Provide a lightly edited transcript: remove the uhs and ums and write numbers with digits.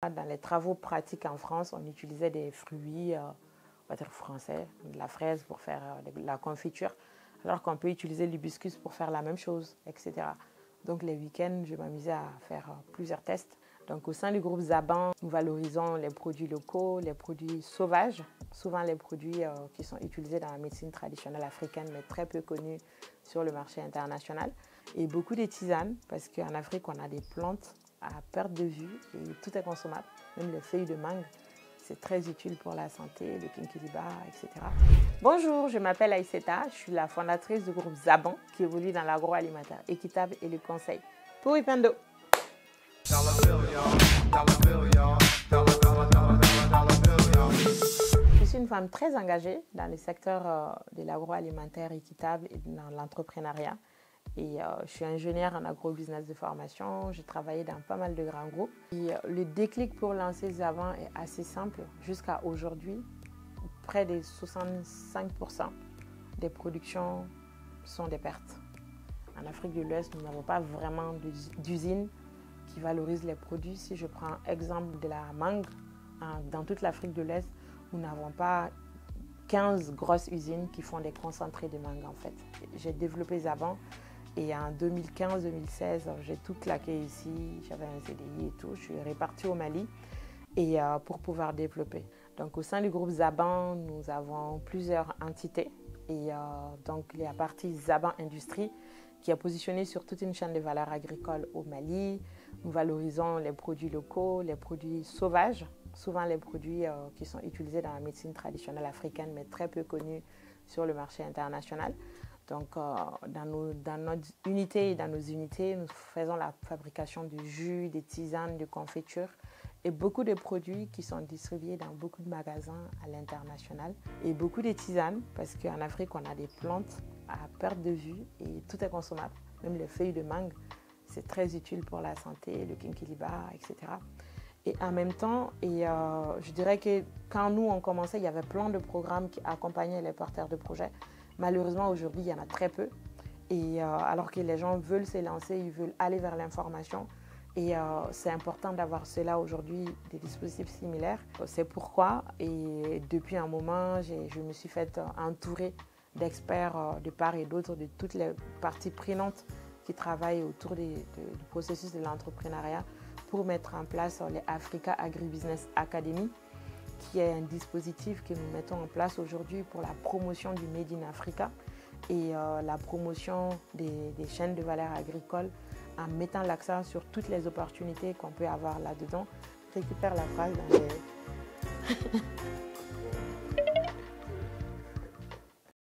Dans les travaux pratiques en France, on utilisait des fruits, on va dire français, de la fraise pour faire de la confiture, alors qu'on peut utiliser l'hibiscus pour faire la même chose, etc. Donc les week-ends, je m'amusais à faire plusieurs tests. Donc au sein du groupe Zaban, nous valorisons les produits locaux, les produits sauvages, souvent les produits qui sont utilisés dans la médecine traditionnelle africaine, mais très peu connus sur le marché international. Et beaucoup de tisanes, parce qu'en Afrique, on a des plantes à perte de vue et tout est consommable, même les feuilles de mangue. C'est très utile pour la santé, le kinkeliba, etc. Bonjour, je m'appelle Aïsseta, je suis la fondatrice du groupe Zaban qui évolue dans l'agroalimentaire équitable et le conseil. Pour Ipendo. Je suis une femme très engagée dans le secteur de l'agroalimentaire équitable et dans l'entrepreneuriat. Et je suis ingénieure en agrobusiness de formation, j'ai travaillé dans pas mal de grands groupes. Et le déclic pour lancer Zaban est assez simple. Jusqu'à aujourd'hui, près de 65% des productions sont des pertes. En Afrique de l'Ouest, nous n'avons pas vraiment d'usines qui valorisent les produits. Si je prends l'exemple de la mangue, dans toute l'Afrique de l'Est, nous n'avons pas 15 grosses usines qui font des concentrés de mangue en fait. J'ai développé Zaban. Et en 2015-2016, j'ai tout claqué ici, j'avais un CDI et tout. Je suis repartie au Mali et pour pouvoir développer. Donc au sein du groupe Zaban, nous avons plusieurs entités. Et donc il y a la partie Zaban Industrie qui est positionnée sur toute une chaîne de valeur agricole au Mali. Nous valorisons les produits locaux, les produits sauvages, souvent les produits qui sont utilisés dans la médecine traditionnelle africaine, mais très peu connus sur le marché international. Donc, dans notre unité et dans nos unités, nous faisons la fabrication de jus, de tisanes, de confitures et beaucoup de produits qui sont distribués dans beaucoup de magasins à l'international. Et beaucoup de tisanes, parce qu'en Afrique, on a des plantes à perte de vue et tout est consommable. Même les feuilles de mangue, c'est très utile pour la santé, le kinkeliba, etc. Et en même temps, je dirais que quand nous, on commençait, il y avait plein de programmes qui accompagnaient les porteurs de projets. Malheureusement, aujourd'hui, il y en a très peu. Et alors que les gens veulent se lancer, ils veulent aller vers l'information. Et c'est important d'avoir cela aujourd'hui, des dispositifs similaires. C'est pourquoi, et depuis un moment, je me suis fait entourer d'experts de part et d'autre, de toutes les parties prenantes qui travaillent autour du processus de l'entrepreneuriat pour mettre en place les Africa Agribusiness Academy, qui est un dispositif que nous mettons en place aujourd'hui pour la promotion du Made in Africa et la promotion des chaînes de valeur agricole en mettant l'accent sur toutes les opportunités qu'on peut avoir là-dedans. Je récupère la phrase dans les...